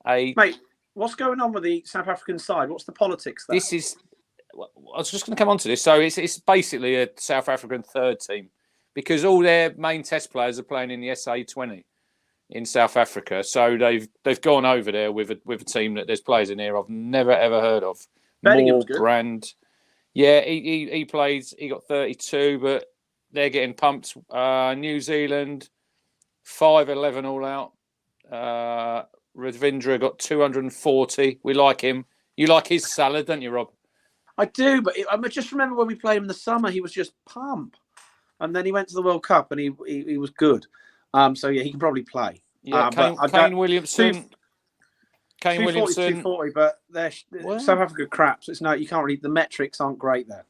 Mate, what's going on with the South African side? What's the politics there? I was just going to come on to this. So it's basically a South African third team, because all their main test players are playing in the SA20 in South Africa. So they've gone over there with a team that there's players in here I've never ever heard of. Bellingham's good. Brand. Yeah, he played. He got 32, but they're getting pumped. New Zealand 5-11 all out. Ravindra got 240. We like him. You like his salad, don't you, Rob? I do, but I just remember when we played him in the summer, he was just pump. And then he went to the World Cup and he was good. So yeah, he can probably play. Yeah, Kane Williamson. Kane 240, 240, but they're South Africa crap. So you can't really. The metrics aren't great there.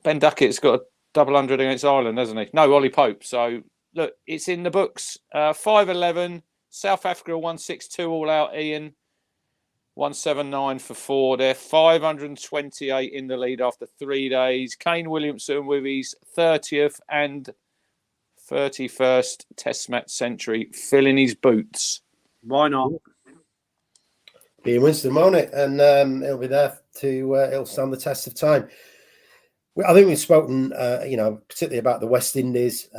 Ben Duckett's got a double 100 against Ireland, hasn't he? No, Ollie Pope. So look, it's in the books. 5-11. South Africa 162 all out. Ian 179 for 4. They're 528 in the lead after 3 days. Kane Williamson with his 30th and 31st Test match century, filling his boots. Why not? Be Winston, won't it? And it'll be there it'll stand the test of time. I think we've spoken, particularly about the West Indies.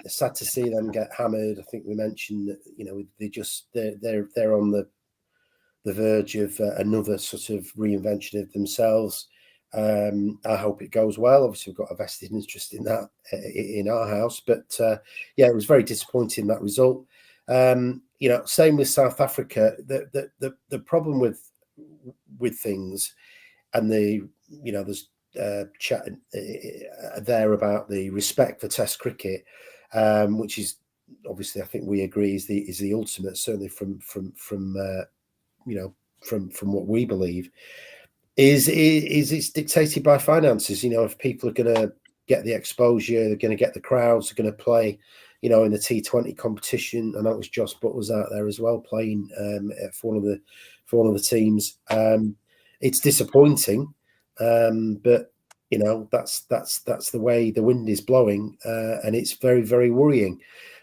Sad to see them get hammered. I think we mentioned that, they're on the verge of another sort of reinvention of themselves. I hope it goes well. Obviously, we've got a vested interest in that in our house. But it was very disappointing, that result. Same with South Africa. The problem with things, and there's chat there about the respect for Test cricket, which is obviously, I think we agree, is the ultimate, certainly from what we believe. Is it's dictated by finances. If people are going to get the exposure, they're going to get the crowds, they're going to play, in the T20 competition. I know it was Josh Buttler's out there as well playing for one of the teams. It's disappointing, but that's the way the wind is blowing, and it's very, very worrying.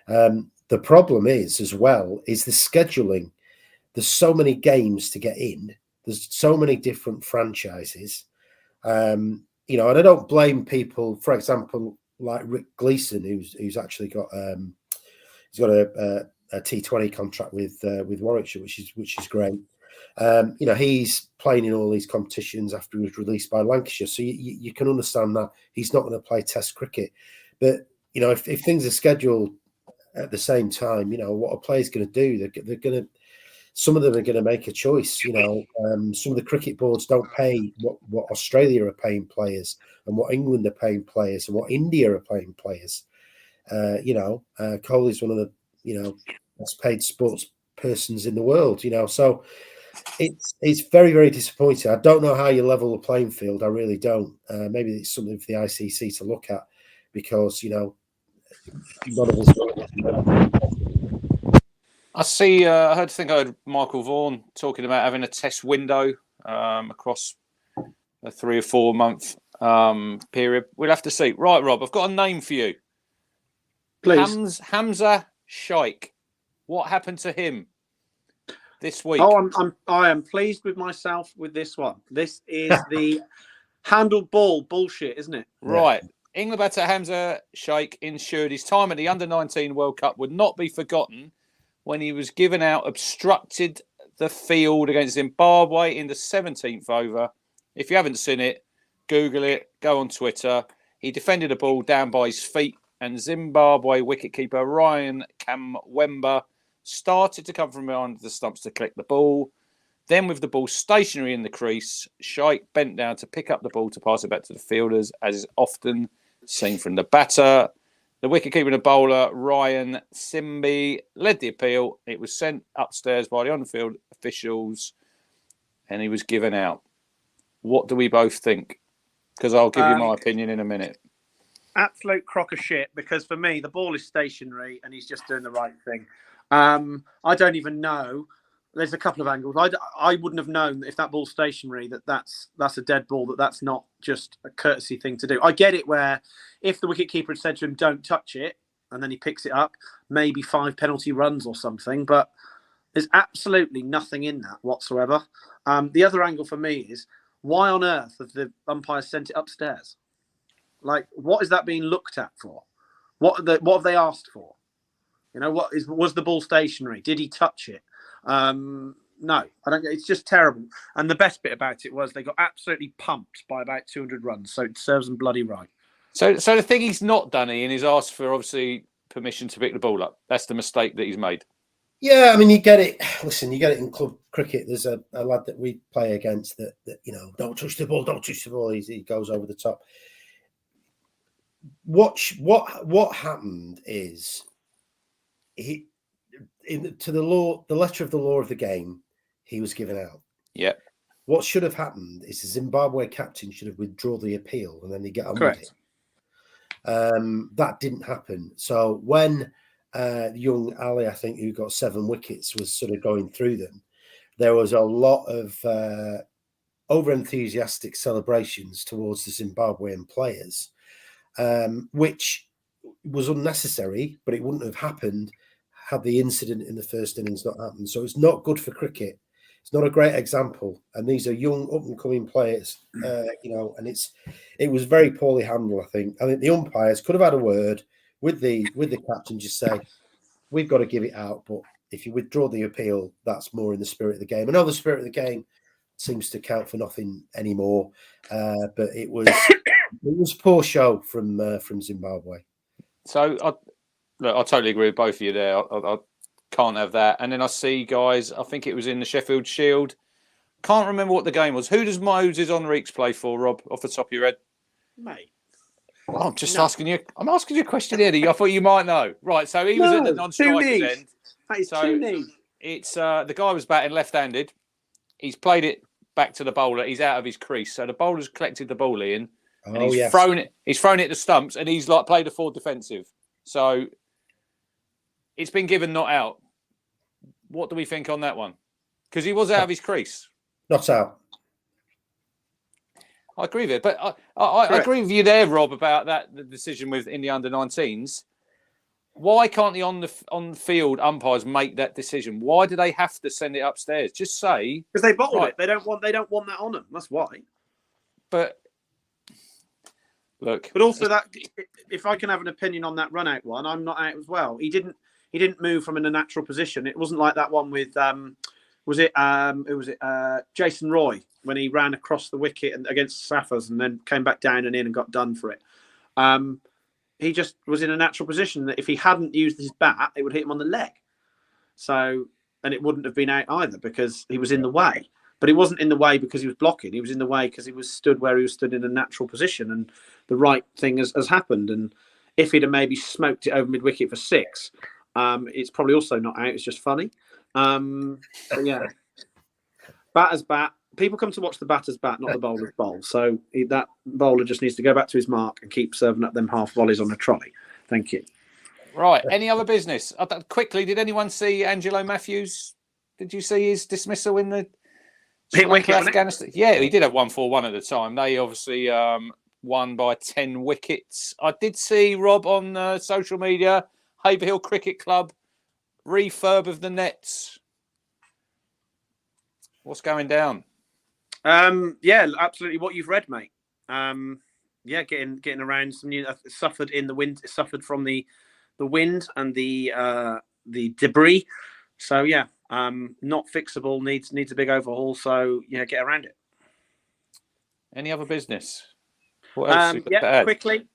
The problem is the scheduling. There's so many games to get in. There's so many different franchises, and I don't blame people. For example, like Rick Gleason, who's actually got he's got a T20 contract with Warwickshire, which is great. He's playing in all these competitions after he was released by Lancashire, so you can understand that he's not going to play Test cricket. But if things are scheduled at the same time, what a player's going to do, they're going to. Some of them are going to make a choice. Some of the cricket boards don't pay what Australia are paying players, and what England are paying players, and what India are paying players. Kohli's one of the best paid sports persons in the world. So it's very, very disappointing. I don't know how you level the playing field. I really don't. Maybe it's something for the ICC to look at, because none of us. I see. I heard Michael Vaughan talking about having a test window across a 3 or 4 month period. We'll have to see. Right, Rob, I've got a name for you. Please. Hamza Sheikh. What happened to him this week? Oh, I am pleased with myself with this one. This is the handled ball bullshit, isn't it? Right. England batter Hamza Sheikh ensured his time at the Under-19 World Cup would not be forgotten when he was given out, obstructed the field against Zimbabwe in the 17th over. If you haven't seen it, Google it, go on Twitter. He defended the ball down by his feet, and Zimbabwe wicketkeeper Ryan Kamwemba started to come from behind the stumps to collect the ball. Then, with the ball stationary in the crease, Sheikh bent down to pick up the ball to pass it back to the fielders, as is often seen from the batter. The wicketkeeper and the bowler, Ryan Simby, led the appeal. It was sent upstairs by the on-field officials, and he was given out. What do we both think? Because I'll give you my opinion in a minute. Absolute crock of shit, because for me, the ball is stationary and he's just doing the right thing. I don't even know. There's a couple of angles. I wouldn't have known if that ball's stationary that's a dead ball, that's not just a courtesy thing to do. I get it where if the wicketkeeper had said to him, don't touch it, and then he picks it up, maybe 5 penalty runs or something, but there's absolutely nothing in that whatsoever. The other angle for me is, why on earth have the umpires sent it upstairs? Like, what is that being looked at for? What have they asked for? Was the ball stationary? Did he touch it? No, I don't. It's just terrible. And the best bit about it was they got absolutely pumped by about 200 runs. So it serves them bloody right. So the thing he's not done, Ian, is asked for obviously permission to pick the ball up. That's the mistake that he's made. Yeah, I mean, you get it. Listen, you get it in club cricket. There's a lad that we play against that don't touch the ball, don't touch the ball. He goes over the top. What happened is the letter of the law of the game, he was given out. Yeah. What should have happened is the Zimbabwe captain should have withdrawn the appeal, and then they get on with it. That didn't happen. So when young Ali, I think, who got 7 wickets, was sort of going through them, there was a lot of over-enthusiastic celebrations towards the Zimbabwean players, which was unnecessary, but it wouldn't have happened had the incident in the first innings not happened. So it's not good for cricket. It's not a great example. And these are young, up-and-coming players, and it was very poorly handled, I think. I think the umpires could have had a word with the captain, just say, we've got to give it out, but if you withdraw the appeal, that's more in the spirit of the game. I know the spirit of the game seems to count for nothing anymore, but it was poor show from Zimbabwe. So I totally agree with both of you there. I can't have that. And then I see, guys, I think it was in the Sheffield Shield. Can't remember what the game was. Who does Moses Enriques play for, Rob, off the top of your head? Mate. Well, I'm just asking you. I'm asking you a question here. I thought you might know. Right. So he was at the non-strikers end. That is too neat. It's the guy was batting left-handed. He's played it back to the bowler. He's out of his crease. So the bowler's collected the ball in, and he's thrown it. He's thrown it to stumps, and he's like played a forward defensive. So it's been given not out. What do we think on that one? Because he was out of his crease. Not out. I agree with it, but I agree with you there, Rob, about the decision in the under-19s. Why can't the on-field umpires make that decision? Why do they have to send it upstairs? Just say, because they bottled it. They don't want that on them. That's why. But look, but also that if I can have an opinion on that run out one, I'm not out as well. He didn't he didn't move from in a natural position. It wasn't like that one with Jason Roy when he ran across the wicket and against Saffers and then came back down and in and got done for it. He just was in a natural position that if he hadn't used his bat, it would hit him on the leg. So, and it wouldn't have been out either because he was in the way. But he wasn't in the way because he was blocking. He was in the way because he was stood where he was stood in a natural position, and the right thing has happened. And if he'd have maybe smoked it over mid-wicket for 6, it's probably also not out. It's just funny. But yeah, batter's bat. People come to watch the batter's bat, not the bowler's bowl. So that bowler just needs to go back to his mark and keep serving up them half volleys on a trolley. Thank you. Right. Any other business? Quickly, did anyone see Angelo Matthews? Did you see his dismissal in the Hit wicket, Afghanistan? Yeah, he did have 141 at the time. They obviously won by 10 wickets. I did see Rob on social media, Haverhill Cricket Club, refurb of the nets. What's going down? Yeah, absolutely. What you've read, mate. Yeah, getting around some new. Suffered in the wind. Suffered from the wind and the debris. So yeah, not fixable. Needs a big overhaul. So yeah, get around it. Any other business? What else? Yeah, quickly.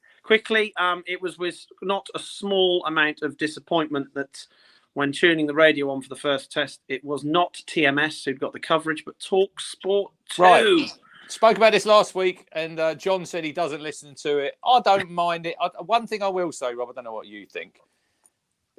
It was with not a small amount of disappointment that when tuning the radio on for the first test, it was not TMS who'd got the coverage, but Talk Sport 2. Right. Spoke about this last week, and John said he doesn't listen to it. I don't mind it. One thing I will say, Rob, I don't know what you think.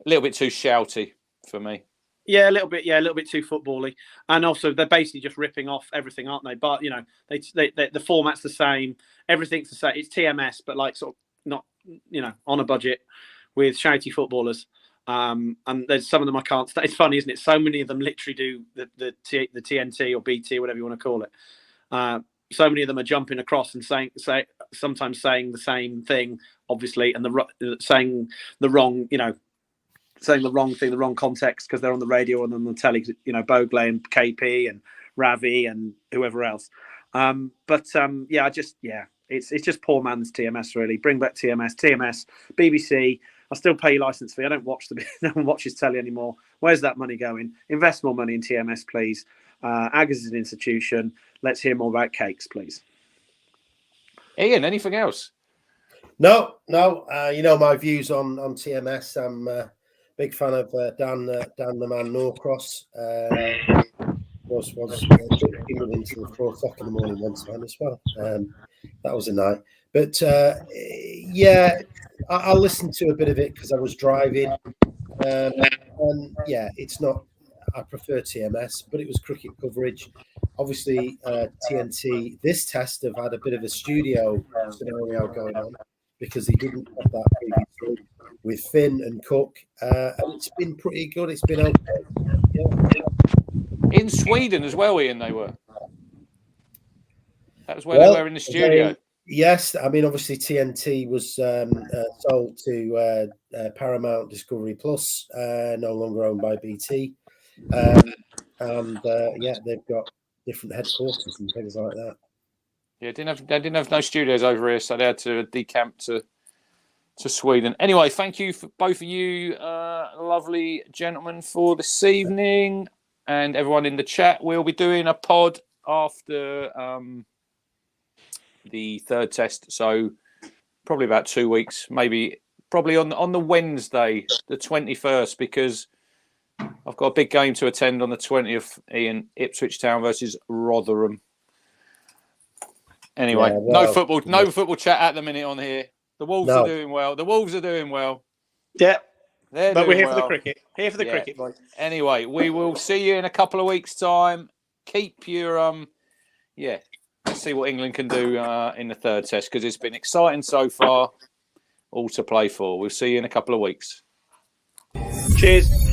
A little bit too shouty for me. Yeah, a little bit. Yeah, a little bit too football-y. And also, they're basically just ripping off everything, aren't they? But you know, they the format's the same. Everything's the same. It's TMS, but like sort of not, you know, on a budget with shouty footballers. And there's some of them I can't stand. It's funny, isn't it? So many of them literally do the TNT or BT, whatever you want to call it. So many of them are jumping across and sometimes saying the same thing, obviously, and saying the wrong thing, the wrong context because they're on the radio and on the telly. You know, Bogley and KP and Ravi and whoever else. It's just poor man's TMS. Really, bring back TMS, BBC. I still pay your license fee. I don't watch his telly anymore. Where's that money going? Invest more money in TMS, please. Ag is an institution. Let's hear more about cakes, please. Ian, anything else? No. You know my views on TMS. I'm a big fan of Dan the Man Norcross. Was drinking with him until 4 o'clock in the morning one time as well. That was a night. But yeah, I listened to a bit of it because I was driving. And yeah, it's not. I prefer TMS, but it was cricket coverage. Obviously, TNT. This test have had a bit of a studio scenario going on because they didn't have that previously with Finn and Cook, and it's been pretty good. It's been okay. Yeah. In Sweden as well, Ian. They were. That was where they were in the studio. Yes, I mean obviously TNT was sold to Paramount Discovery Plus, no longer owned by BT, and they've got different headquarters and things like that. Yeah, they didn't have no studios over here, so they had to decamp to Sweden. Anyway, thank you for both of you, lovely gentlemen, for this evening, and everyone in the chat. We'll be doing a pod after the third test, so probably about 2 weeks, probably on the Wednesday, the 21st, because I've got a big game to attend on the 20th, Ian. Ipswich Town versus Rotherham. Anyway, no football chat at the minute on here. The Wolves are doing well. Yeah, but we're here for the cricket. Here for the cricket, boys. Anyway, we will see you in a couple of weeks' time. Keep your Let's see what England can do in the third test because it's been exciting so far. All to play for. We'll see you in a couple of weeks. Cheers.